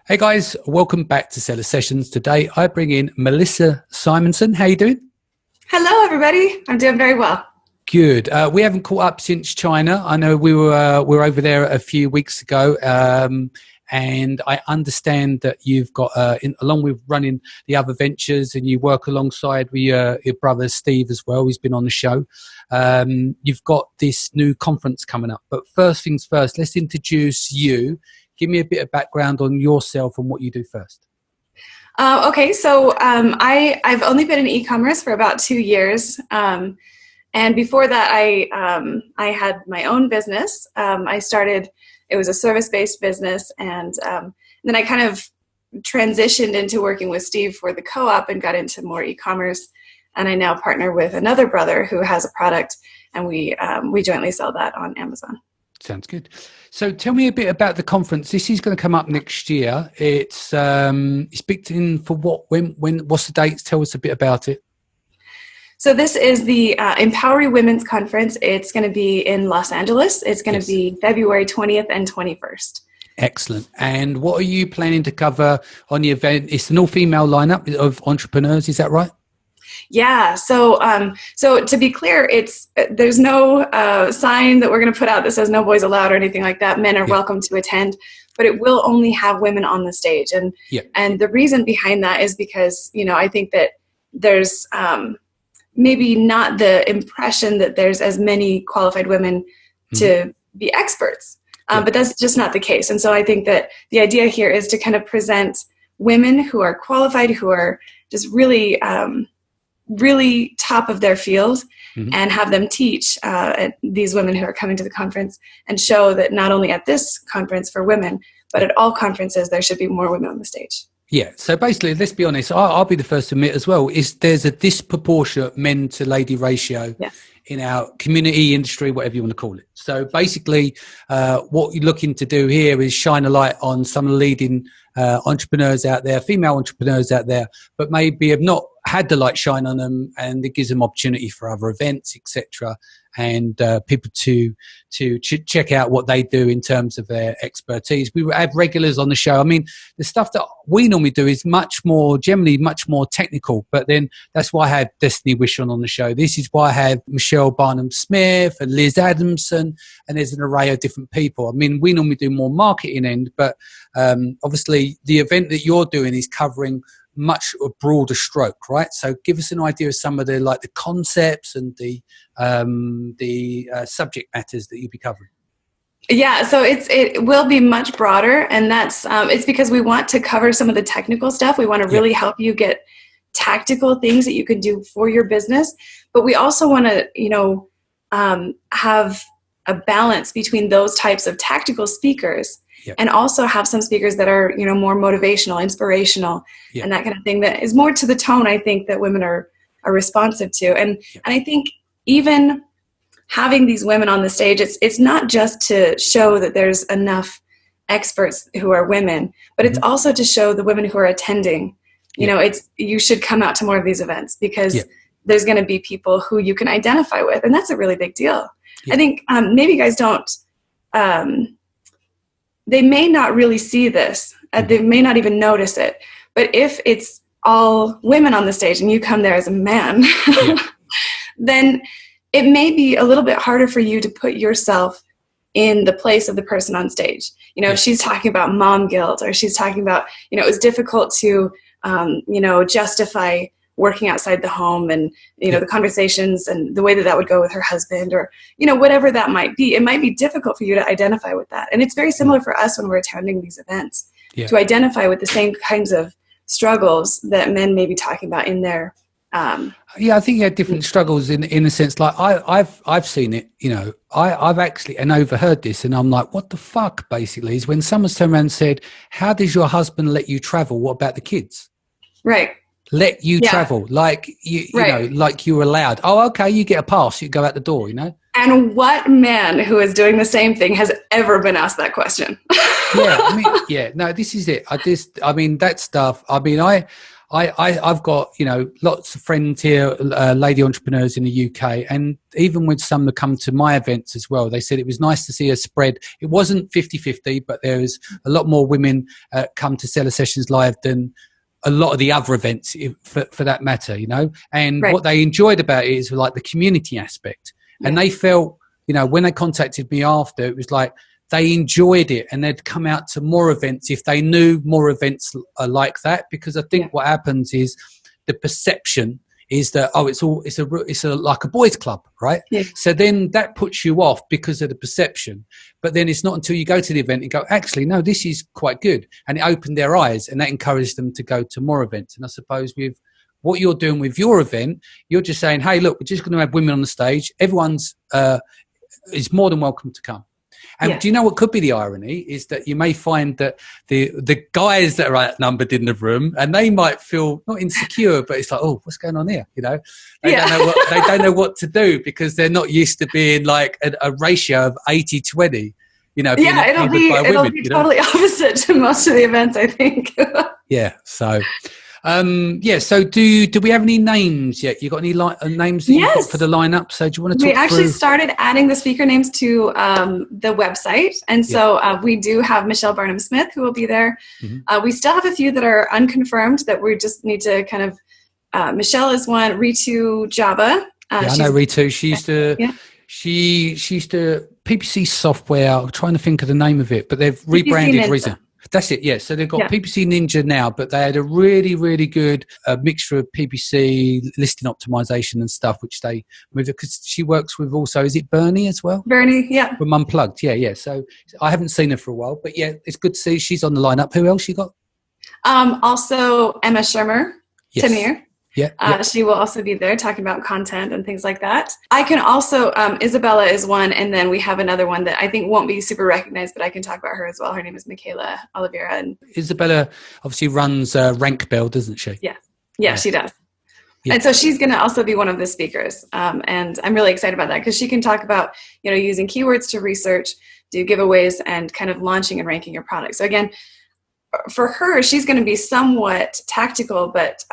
Hey guys, welcome back to Seller Sessions. Today I bring in Melissa Simonsson. How you doing? Hello, everybody. I'm doing very well. Good. We haven't caught up since China. I know we were over there a few weeks ago, and I understand that you've got, along with running the other ventures, and you work alongside with your brother Steve as well. He's been on the show. You've got this new conference coming up. But first things first, let's introduce you. Give me a bit of background on yourself and what you do first. Okay, so I've only been in e-commerce for about 2 years. And before that, I had my own business. I started, it was a service-based business. And then I kind of transitioned into working with Steve for the co-op and got into more e-commerce. And I now partner with another brother who has a product, and we jointly sell that on Amazon. Sounds good. So tell me a bit about the conference. This is going to come up next year. It's booked in for what? When? What's the dates? Tell us a bit about it. So this is the Empowering Women's Conference. It's going to be in Los Angeles. It's going to be February 20th and 21st. Excellent. And what are you planning to cover on the event? It's an all-female lineup of entrepreneurs. Is that right? Yeah. So to be clear, there's no sign that we're going to put out that says no boys allowed or anything like that. Men are welcome to attend, but it will only have women on the stage. And the reason behind that is because, I think that there's maybe not the impression that there's as many qualified women to be experts, but that's just not the case. And so I think that the idea here is to kind of present women who are qualified, who are just really top of their field, and have them teach these women who are coming to the conference, and show that not only at this conference for women, but at all conferences, there should be more women on the stage. Yeah. So basically, let's be honest, I'll be the first to admit as well, is there's a disproportionate men to lady ratio in our community, industry, whatever you want to call it. So basically, what you're looking to do here is shine a light on some leading entrepreneurs out there, female entrepreneurs out there, but maybe have not had the light shine on them, and it gives them opportunity for other events, etc., and people to check out what they do in terms of their expertise. We have regulars on the show. I mean, the stuff that we normally do is generally much more technical, but then that's why I had Destiny Wishon on the show. This is why I have Michelle Barnum-Smith and Liz Adamson, and there's an array of different people. I mean, we normally do more marketing end, but obviously the event that you're doing is covering much a broader stroke, right? So give us an idea of some of the concepts and the subject matters that you'll be covering. Yeah, so it will be much broader, and that's it's because we want to cover some of the technical stuff. We want to really help you get tactical things that you can do for your business, but we also want to have a balance between those types of tactical speakers. And also have some speakers that are, more motivational, inspirational, and that kind of thing that is more to the tone, I think, that women are responsive to. And I think even having these women on the stage, it's not just to show that there's enough experts who are women, but it's also to show the women who are attending, you should come out to more of these events, because there's going to be people who you can identify with. And that's a really big deal. I think maybe you guys don't... they may not really see this. They may not even notice it. But if it's all women on the stage and you come there as a man, then it may be a little bit harder for you to put yourself in the place of the person on stage. If she's talking about mom guilt, or she's talking about, it was difficult to, justify working outside the home, and the conversations and the way that would go with her husband, or whatever that might be. It might be difficult for you to identify with that, and it's very similar for us when we're attending these events to identify with the same kinds of struggles that men may be talking about in their I think you had different struggles in a sense. Like I've seen it, I've actually and overheard this, and I'm like, what the fuck? Basically, is when someone's turned around and said, "How does your husband let you travel? What about the kids?" Right. Let you travel, like you know, like you're allowed. Oh, okay, you get a pass, you go out the door, And what man who is doing the same thing has ever been asked that question? No, this is it. That stuff. I I've got, lots of friends here, lady entrepreneurs in the UK, and even with some that come to my events as well, they said it was nice to see a spread. It wasn't 50-50, but there was a lot more women come to Seller Sessions Live than a lot of the other events, for that matter, and what they enjoyed about it is like the community aspect. And they felt, when they contacted me after, it was like they enjoyed it and they'd come out to more events if they knew more events are like that. Because I think what happens is the perception is that, it's like a boys club, right? Yeah. So then that puts you off because of the perception. But then it's not until you go to the event and go, actually, no, this is quite good. And it opened their eyes and that encouraged them to go to more events. And I suppose with what you're doing with your event, you're just saying, hey, look, we're just going to have women on the stage. Everyone's is more than welcome to come. And do you know what could be the irony is that you may find that the guys that are outnumbered in the room, and they might feel not insecure, but it's like, oh, what's going on here? They don't know what to do because they're not used to being like a ratio of 80-20. It'll be totally opposite to most of the events, I think. So. So do we have any names yet? You got any names that you've got for the lineup? So do you want to talk We actually started adding the speaker names to the website. And so we do have Michelle Barnum-Smith who will be there. Mm-hmm. We still have a few that are unconfirmed that we just need to kind of, Michelle is one, Ritu Java. I know Ritu. She used to PPC software. I'm trying to think of the name of it, but they've rebranded recently. That's it, yes. So they've got PPC Ninja now, but they had a really, really good mixture of PPC listing optimization and stuff, which they moved because she works with also, is it Bernie as well? Bernie, yeah. From Unplugged, yeah. So I haven't seen her for a while, but it's good to see she's on the lineup. Who else you got? Also Emma Shermer, Tamir. Yeah. She will also be there talking about content and things like that. I can also, Isabella is one, and then we have another one that I think won't be super recognized, but I can talk about her as well. Her name is Michaela Oliveira. And Isabella obviously runs Rank Bell, doesn't she? Yeah, she does. Yeah. And so she's going to also be one of the speakers. And I'm really excited about that because she can talk about, using keywords to research, do giveaways, and kind of launching and ranking your product. So again, for her, she's going to be somewhat tactical, but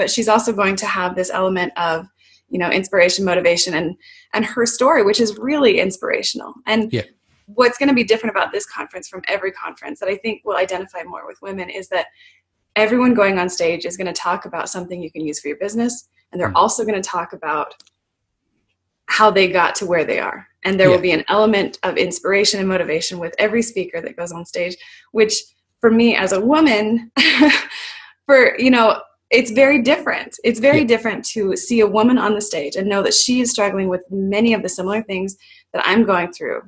she's also going to have this element of, inspiration, motivation, and her story, which is really inspirational. And what's going to be different about this conference from every conference that I think will identify more with women is that everyone going on stage is going to talk about something you can use for your business. And they're also going to talk about how they got to where they are. And there will be an element of inspiration and motivation with every speaker that goes on stage, which for me as a woman, it's very different. It's very different to see a woman on the stage and know that she is struggling with many of the similar things that I'm going through.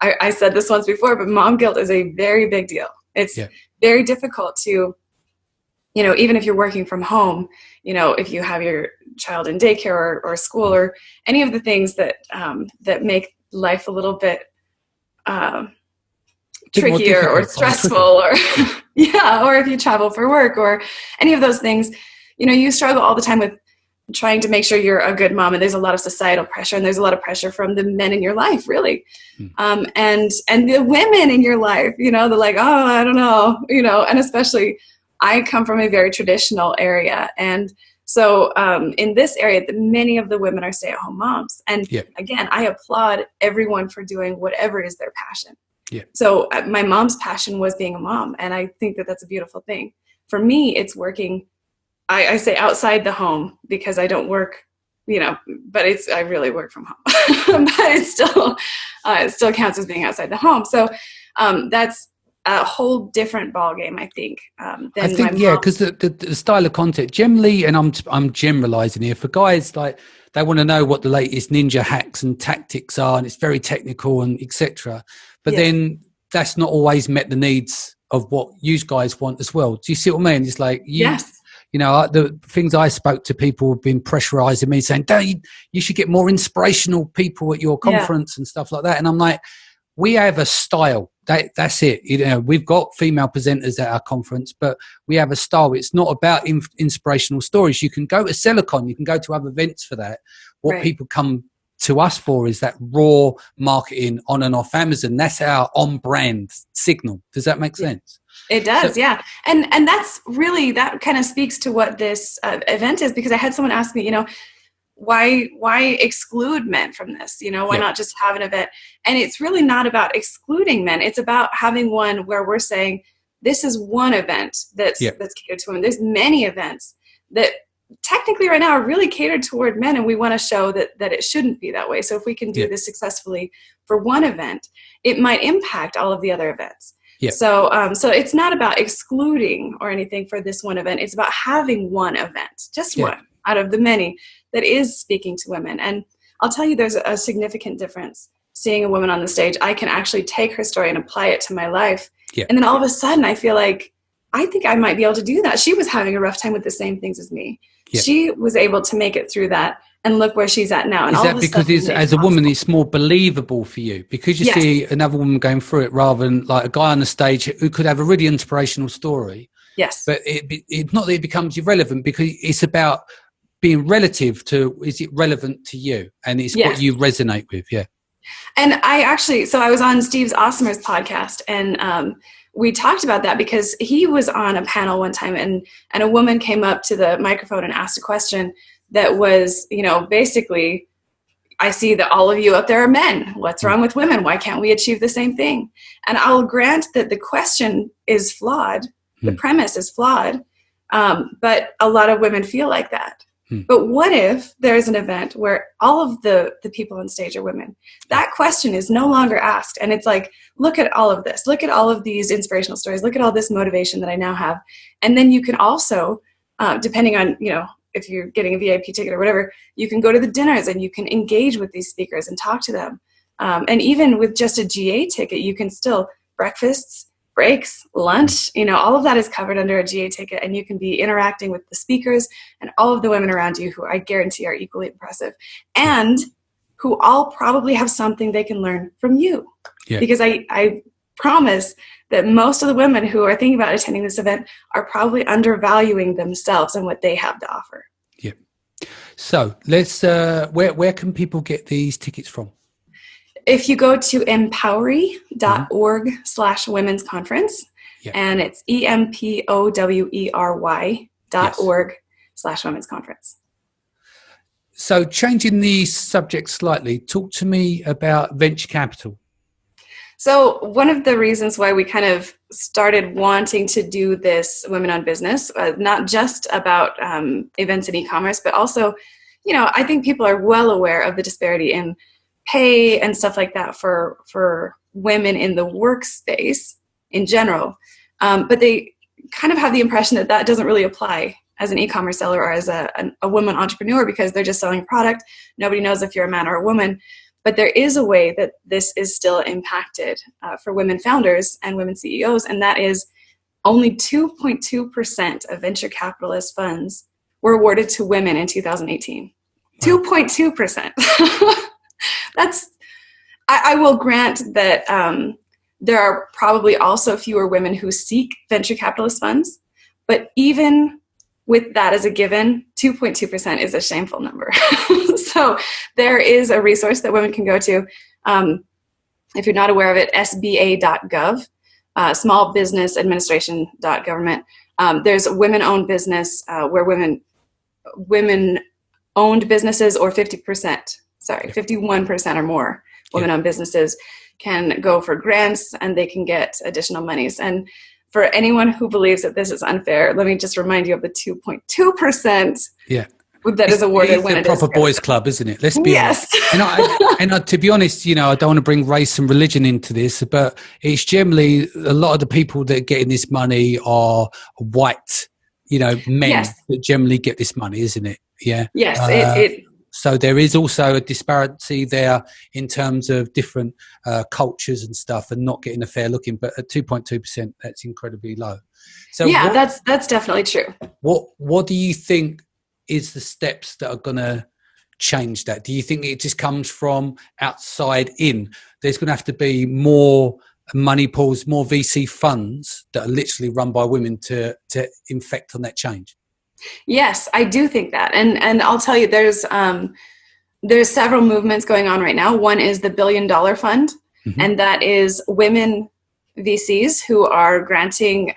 I said this once before, but mom guilt is a very big deal. It's very difficult to, even if you're working from home, if you have your child in daycare or school or any of the things that make life a little bit trickier or stressful or or if you travel for work or any of those things, you struggle all the time with trying to make sure you're a good mom, and there's a lot of societal pressure and there's a lot of pressure from the men in your life, really. And the women in your life, they're like, oh, I don't know, and especially I come from a very traditional area, and so in this area, many of the women are stay-at-home moms, and again, I applaud everyone for doing whatever is their passion. So my mom's passion was being a mom, and I think that that's a beautiful thing. For me, it's working, I say outside the home because I don't work, but I really work from home. But it still counts as being outside the home. So that's a whole different ballgame, I think. Because the style of content generally, and I'm generalizing here, for guys like they want to know what the latest ninja hacks and tactics are, and it's very technical and etc. But then that's not always met the needs of what you guys want as well. Do you see what I mean? It's like the things I spoke to, people have been pressurizing me saying, you should get more inspirational people at your conference and stuff like that. And I'm like, we have a style. That's it. We've got female presenters at our conference, but we have a style. It's not about inspirational stories. You can go to Silicon, you can go to other events for that. What people come to us for is that raw marketing on and off Amazon. That's our on-brand signal. Does that make sense? It does, yeah. And that's really, that kind of speaks to what this event is, because I had someone ask me, why exclude men from this? Why not just have an event? And it's really not about excluding men. It's about having one where we're saying, this is one event that's catered to women. There's many events that technically right now are really catered toward men, and we want to show that it shouldn't be that way. So if we can do this successfully for one event, it might impact all of the other events. Yeah. So it's not about excluding or anything for this one event. It's about having one event, just one out of the many that is speaking to women. And I'll tell you, there's a significant difference seeing a woman on the stage. I can actually take her story and apply it to my life. Yeah. And then all of a sudden I feel like, I think I might be able to do that. She was having a rough time with the same things as me. Yeah. She was able to make it through that, and look where she's at now. And is that because as a woman, it's more believable for you? Because you see another woman going through it rather than like a guy on the stage who could have a really inspirational story. Yes. But it not that it becomes irrelevant, because it's about being relative to, is it relevant to you? And it's what you resonate with. Yeah. And I was on Steve Osmer's podcast, and we talked about that because he was on a panel one time, and a woman came up to the microphone and asked a question that was, basically, I see that all of you up there are men. What's wrong with women? Why can't we achieve the same thing? And I'll grant that the question is flawed. The premise is flawed. But a lot of women feel like that. But what if there's an event where all of the people on stage are women? That question is no longer asked. And it's like, look at all of this. Look at all of these inspirational stories. Look at all this motivation that I now have. And then you can also, depending on, if you're getting a VIP ticket or whatever, you can go to the dinners and you can engage with these speakers and talk to them. And even with just a GA ticket, you can still breakfasts, breaks, lunch, all of that is covered under a GA ticket, and you can be interacting with the speakers and all of the women around you, who I guarantee are equally impressive, and who all probably have something they can learn from you. Yeah. Because I promise that most of the women who are thinking about attending this event are probably undervaluing themselves and what they have to offer. Yeah. So let's, where can people get these tickets from? If you go to empowery.org/women's conference, and it's empowery.org/women's conference. So changing the subject slightly, talk to me about venture capital. So one of the reasons why we kind of started wanting to do this Women-Owned Business, not just about events and e-commerce, but also, I think people are well aware of the disparity in pay and stuff like that for women in the workspace in general. But they kind of have the impression that doesn't really apply as an e-commerce seller or as a woman entrepreneur, because they're just selling product. Nobody knows if you're a man or a woman. But there is a way that this is still impacted for women founders and women CEOs, and that is only 2.2% of venture capitalist funds were awarded to women in 2018. Wow. 2.2%. I will grant that there are probably also fewer women who seek venture capitalist funds, but even with that as a given, 2.2% is a shameful number. So there is a resource that women can go to. If you're not aware of it, sba.gov, smallbusinessadministration.government. There's women-owned business where women-owned businesses or 51% or more women-owned businesses can go for grants, and they can get additional monies. And for anyone who believes that this is unfair, let me just remind you of the 2.2% that is awarded when it is. It's a proper boys' club, isn't it? Let's be honest. And to be honest, I don't want to bring race and religion into this, but it's generally a lot of the people that are getting this money are white, men that generally get this money, isn't it? Yeah. Yes. So there is also a disparity there in terms of different cultures and stuff, and not getting a fair look in. But at 2.2%, that's incredibly low. So that's definitely true. What do you think is the steps that are going to change that? Do you think it just comes from outside in? There's going to have to be more money pools, more VC funds that are literally run by women to infect on that change. Yes, I do think that. And I'll tell you, there's there's several movements going on right now. One is the $1 billion fund, and that is women VCs who are granting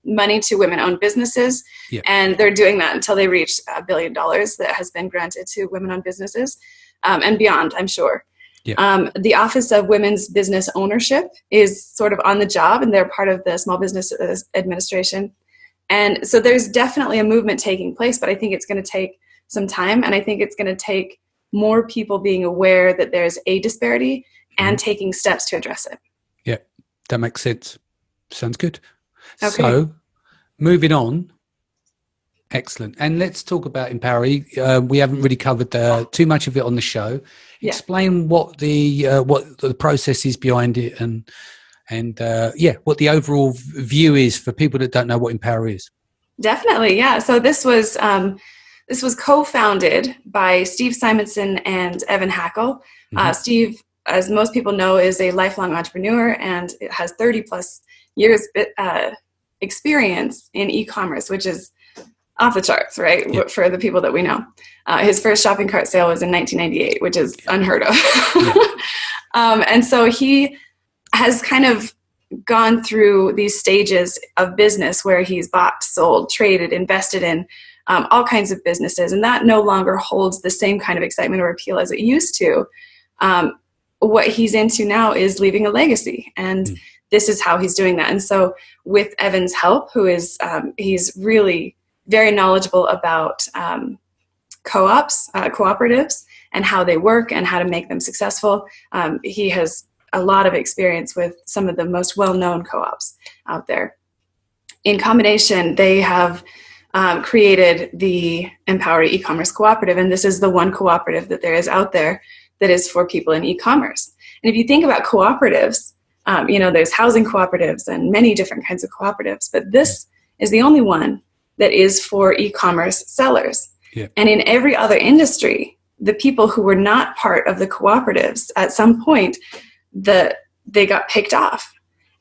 money to women-owned businesses, and they're doing that until they reach $1 billion that has been granted to women-owned businesses and beyond, I'm sure. The Office of Women's Business Ownership is sort of on the job, and they're part of the Small Business Administration. And so there's definitely a movement taking place, but I think it's going to take some time, and I think it's going to take more people being aware that there's a disparity and taking steps to address it. Yeah, that makes sense. Sounds good. Okay. So moving on. Excellent. And let's talk about Empowery. We haven't really covered too much of it on the show. Explain what the process is behind it, and what the overall view is for people that don't know what Empowery is. Definitely, yeah. So this was co-founded by Steve Simonsson and Evan Hackle. Steve, as most people know, is a lifelong entrepreneur and has 30 plus years experience in e-commerce, which is off the charts, right? For the people that we know. His first shopping cart sale was in 1998, which is unheard of. And so he has kind of gone through these stages of business where he's bought, sold, traded, invested in all kinds of businesses, and that no longer holds the same kind of excitement or appeal as it used to. What he's into now is leaving a legacy, and this is how he's doing that. And so with Evan's help, who is he's really very knowledgeable about co-ops, cooperatives, and how they work and how to make them successful. He has a lot of experience with some of the most well-known co-ops out there. In combination, they have created the Empowery e-commerce cooperative, and this is the one cooperative that there is out there that is for people in e-commerce. And if you think about cooperatives, there's housing cooperatives and many different kinds of cooperatives, but this is the only one that is for e-commerce sellers. And in every other industry, the people who were not part of the cooperatives at some point, they got picked off.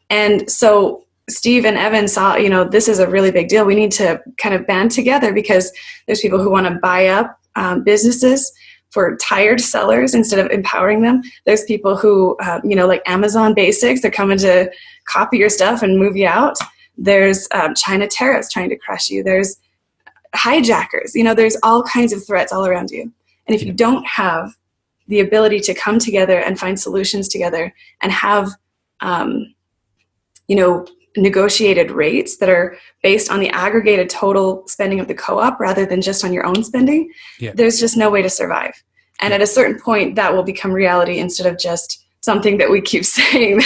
And so Steve and Evan saw, this is a really big deal. We need to kind of band together, because there's people who want to buy up businesses for tired sellers instead of empowering them. There's people who, like Amazon Basics, they're coming to copy your stuff and move you out. There's China tariffs trying to crush you. There's hijackers. There's all kinds of threats all around you. And if you don't have the ability to come together and find solutions together and have, negotiated rates that are based on the aggregated total spending of the co-op rather than just on your own spending, there's just no way to survive. And at a certain point, that will become reality instead of just something that we keep saying.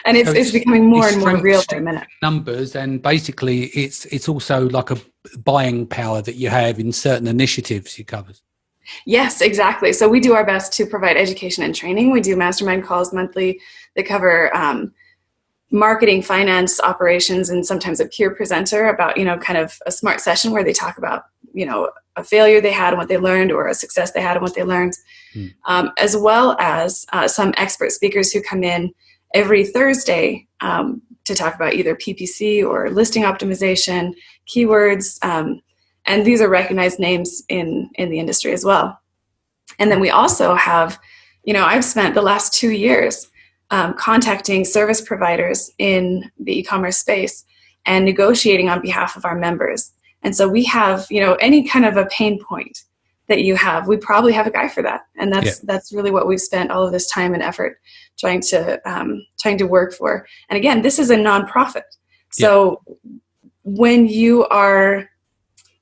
And it's becoming more and more real by the minute. Numbers, and basically it's also like a buying power that you have in certain initiatives you cover. Yes, exactly. So we do our best to provide education and training. We do mastermind calls monthly that cover marketing, finance, operations, and sometimes a peer presenter about, kind of a smart session where they talk about, a failure they had and what they learned, or a success they had and what they learned, as well as some expert speakers who come in every Thursday to talk about either PPC or listing optimization, keywords, and these are recognized names in the industry as well. And then we also have, I've spent the last 2 years contacting service providers in the e-commerce space and negotiating on behalf of our members. And so we have, any kind of a pain point that you have, we probably have a guy for that. And that's really what we've spent all of this time and effort trying to work for. And again, this is a nonprofit. So when you are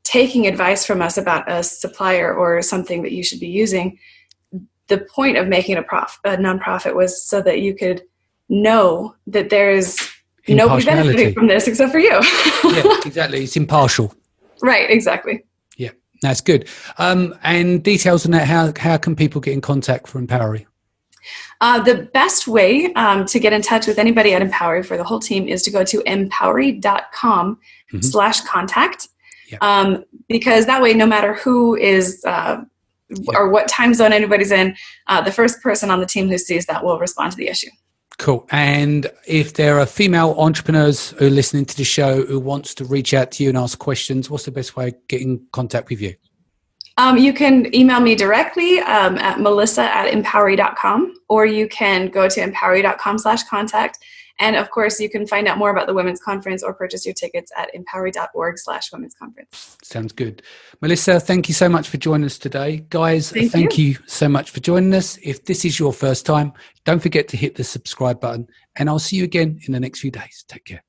taking advice from us about a supplier or something that you should be using, the point of making a nonprofit was so that you could know that there is nobody benefiting from this except for you. Yeah, exactly. It's impartial. Right, exactly. Yeah, that's good. And details on that, how can people get in contact for Empowery? The best way to get in touch with anybody at Empowery for the whole team is to go to empowery.com/contact. Because that way, no matter who is or what time zone anybody's in, the first person on the team who sees that will respond to the issue. Cool. And if there are female entrepreneurs who are listening to the show who wants to reach out to you and ask questions, what's the best way of getting in contact with you? You can email me directly at melissa@empowery.com, or you can go to empowery.com/contact. And of course, you can find out more about the Women's Conference or purchase your tickets at empowery.org/Women's Conference. Sounds good. Melissa, thank you so much for joining us today. Guys, thank you so much for joining us. If this is your first time, don't forget to hit the subscribe button, and I'll see you again in the next few days. Take care.